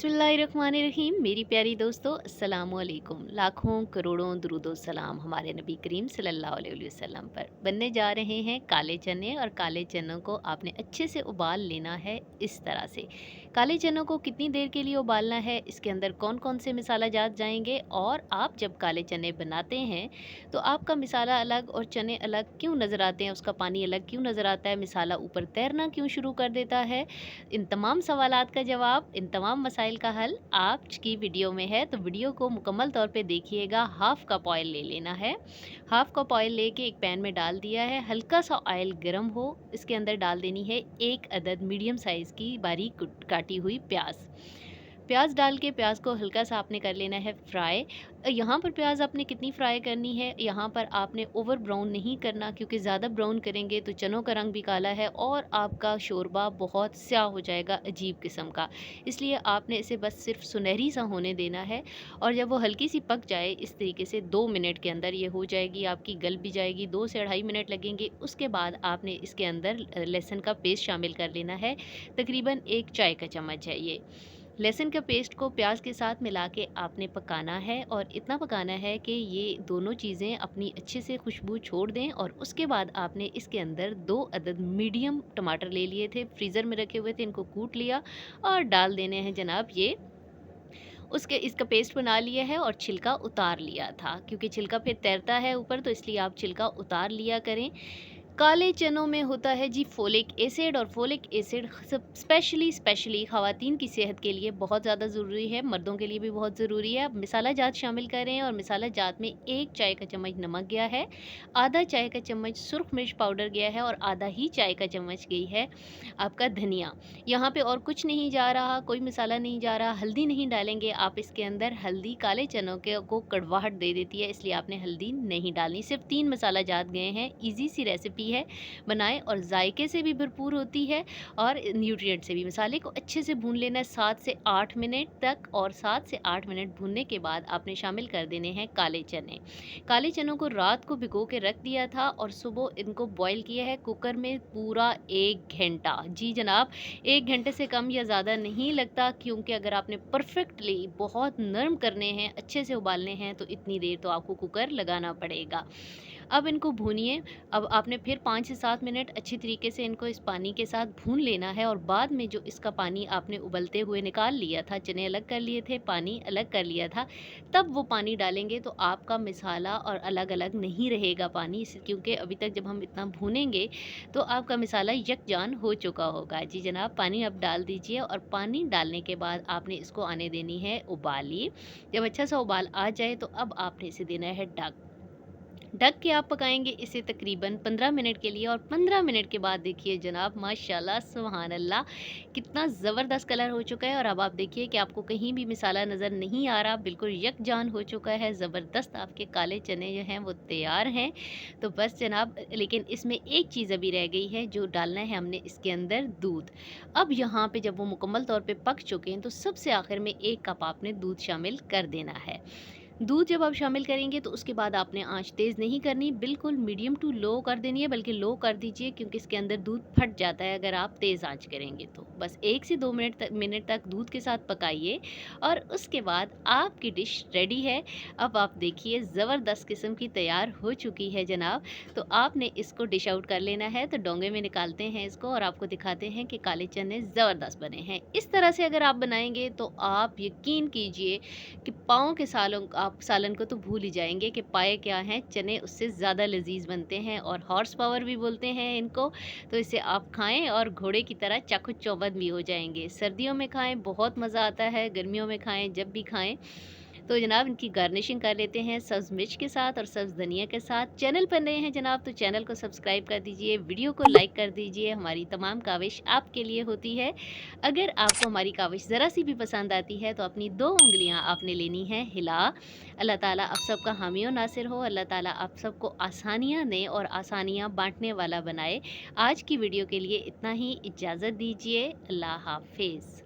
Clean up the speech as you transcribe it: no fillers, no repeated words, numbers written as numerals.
बिस्मिल्लाहिर्रहमानिर्रहीम। मेरी प्यारी दोस्तों, अस्सलामु अलैकुम। लाखों करोड़ों दुरूदो सलाम हमारे नबी करीम सल्लल्लाहु अलैहि वसल्लम पर। बनने जा रहे हैं काले चने, और काले चनों को आपने अच्छे से उबाल लेना है इस तरह से। काले चनों को कितनी देर के लिए उबालना है, इसके अंदर कौन कौन से मसाला जात जाएंगे, और आप जब काले चने बनाते हैं तो आपका मिसाला अलग और चने अलग क्यों नज़र आते हैं, उसका पानी अलग क्यों नज़र आता है, मिसाला ऊपर तैरना क्यों शुरू कर देता है, इन तमाम सवालात का जवाब, इन तमाम मसाइल का हल आज की वीडियो में है। तो वीडियो को मुकम्मल तौर पे देखिएगा। हाफ़ कप ऑयल ले लेना है। हाफ़ कप ऑयल लेके एक पैन में डाल दिया है। हल्का सा ऑयल गर्म हो, इसके अंदर डाल देनी है एक अदद मीडियम साइज़ की बारीक काटी हुई प्याज। प्याज डाल के प्याज को हल्का सा आपने कर लेना है फ्राई। यहाँ पर प्याज आपने कितनी फ्राई करनी है, यहाँ पर आपने ओवर ब्राउन नहीं करना, क्योंकि ज़्यादा ब्राउन करेंगे तो चनों का रंग भी काला है और आपका शोरबा बहुत स्याह हो जाएगा, अजीब किस्म का। इसलिए आपने इसे बस सिर्फ सुनहरी सा होने देना है, और जब वो हल्की सी पक जाए इस तरीके से 2 मिनट के अंदर ये हो जाएगी, आपकी गल भी जाएगी। 2 से 2.5 मिनट लगेंगे। उसके बाद आपने इसके अंदर लहसुन का पेस्ट शामिल कर लेना है। तकरीबन 1 चाय का चम्मच है ये। लहसुन के पेस्ट को प्याज के साथ मिला के आपने पकाना है, और इतना पकाना है कि ये दोनों चीज़ें अपनी अच्छे से खुशबू छोड़ दें। और उसके बाद आपने इसके अंदर 2 अदद मीडियम टमाटर ले लिए थे, फ्रीज़र में रखे हुए थे, इनको कूट लिया और डाल देने हैं जनाब ये। उसके इसका पेस्ट बना लिया है और छिलका उतार लिया था, क्योंकि छिलका फिर तैरता है ऊपर, तो इसलिए आप छिलका उतार लिया करें। काले चनों में होता है जी फोलिक एसिड, और फोलिक एसिड सब स्पेशली ख़वातीन की सेहत के लिए बहुत ज़्यादा ज़रूरी है, मर्दों के लिए भी बहुत ज़रूरी है। आप मसाला जात शामिल करें, और मसाला जात में 1 चाय का चम्मच नमक गया है, आधा चाय का चम्मच सुरख मिर्च पाउडर गया है, और आधा ही चाय का चम्मच गई है आपका धनिया। यहाँ पे और कुछ नहीं जा रहा, कोई मसाला नहीं जा रहा। हल्दी नहीं डालेंगे आप इसके अंदर, हल्दी काले चनों के को कड़वाहट दे देती है, इसलिए आपने हल्दी नहीं डालनी। सिर्फ 3 मसाला जात गए हैं। ईज़ी सी रेसिपी है, बनाएं, और जायके से भी भरपूर होती है और न्यूट्रिएंट से भी। मसाले को अच्छे से भून लेना है 7 से 8 मिनट तक, और 7 से 8 मिनट भूनने के बाद आपने शामिल कर देने हैं काले चने। काले चनों को रात को भिगो के रख दिया था, और सुबह इनको बॉईल किया है कुकर में पूरा 1 घंटा। जी जनाब, 1 घंटे से कम या ज़्यादा नहीं लगता, क्योंकि अगर आपने परफेक्टली बहुत नरम करने हैं, अच्छे से उबालने हैं, तो इतनी देर तो आपको कुकर लगाना पड़ेगा। अब इनको भूनिए। अब आपने फिर 5 से 7 मिनट अच्छी तरीके से इनको इस पानी के साथ भून लेना है, और बाद में जो इसका पानी आपने उबलते हुए निकाल लिया था, चने अलग कर लिए थे, पानी अलग कर लिया था, तब वो पानी डालेंगे तो आपका मिसाला और अलग-अलग नहीं रहेगा पानी, क्योंकि अभी तक जब हम इतना भूनेंगे तो आपका मिसाला यकजान हो चुका होगा। जी जनाब, पानी अब डाल दीजिए, और पानी डालने के बाद आपने इसको आने देनी है उबाली। जब अच्छा सा उबाल आ जाए तो अब आपने इसे देना है ढक। ढक के आप पकाएँगे इसे तकरीबन 15 मिनट के लिए, और 15 मिनट के बाद देखिए जनाब, माशाल्लाह सुभान अल्लाह, कितना ज़बरदस्त कलर हो चुका है। और अब आप देखिए कि आपको कहीं भी मिसाला नज़र नहीं आ रहा, बिल्कुल यकजान हो चुका है। ज़बरदस्त आपके काले चने जो हैं वो तैयार हैं। तो बस जनाब, लेकिन इसमें एक चीज़ अभी रह गई है, जो डालना है हमने इसके अंदर दूध। अब यहाँ पे जब वो मुकम्मल तौर पे पक चुके हैं, तो सबसे आखिर में 1 कप आपने दूध शामिल कर देना है। दूध जब आप शामिल करेंगे तो उसके बाद आपने आंच तेज़ नहीं करनी, बिल्कुल मीडियम टू लो कर देनी है, बल्कि लो कर दीजिए, क्योंकि इसके अंदर दूध फट जाता है अगर आप तेज़ आंच करेंगे तो। बस 1 से 2 मिनट तक दूध के साथ पकाइए, और उसके बाद आपकी डिश रेडी है। अब आप देखिए ज़बरदस्त किस्म की तैयार हो चुकी है जनाब। तो आपने इसको डिश आउट कर लेना है। तो डोंगे में निकालते हैं इसको, और आपको दिखाते हैं कि काले चने ज़बरदस्त बने हैं। इस तरह से अगर आप बनाएंगे तो आप यकीन कीजिए कि पाँव के सालों आप सालन को तो भूल ही जाएँगे कि पाए क्या हैं, चने उससे ज़्यादा लज़ीज़ बनते हैं, और हॉर्स पावर भी बोलते हैं इनको। तो इसे आप खाएँ और घोड़े की तरह चाकू चौबंद भी हो जाएँगे। सर्दियों में खाएँ, बहुत मज़ा आता है, गर्मियों में खाएँ, जब भी खाएँ। तो जनाब, इनकी गार्निशिंग कर लेते हैं सब्ज़ मिर्च के साथ और सब्ज़ धनिया के साथ। चैनल पर नए हैं जनाब, तो चैनल को सब्सक्राइब कर दीजिए, वीडियो को लाइक कर दीजिए। हमारी तमाम काविश आपके लिए होती है। अगर आपको हमारी काविश ज़रा सी भी पसंद आती है, तो अपनी 2 उँगलियाँ आपने लेनी है हिला। अल्लाह ताला आप सबका हामी और नासिर हो। अल्लाह ताला आप सबको आसानियाँ दें और आसानियाँ बाँटने वाला बनाए। आज की वीडियो के लिए इतना ही, इजाज़त दीजिए। अल्लाह हाफ़िज़।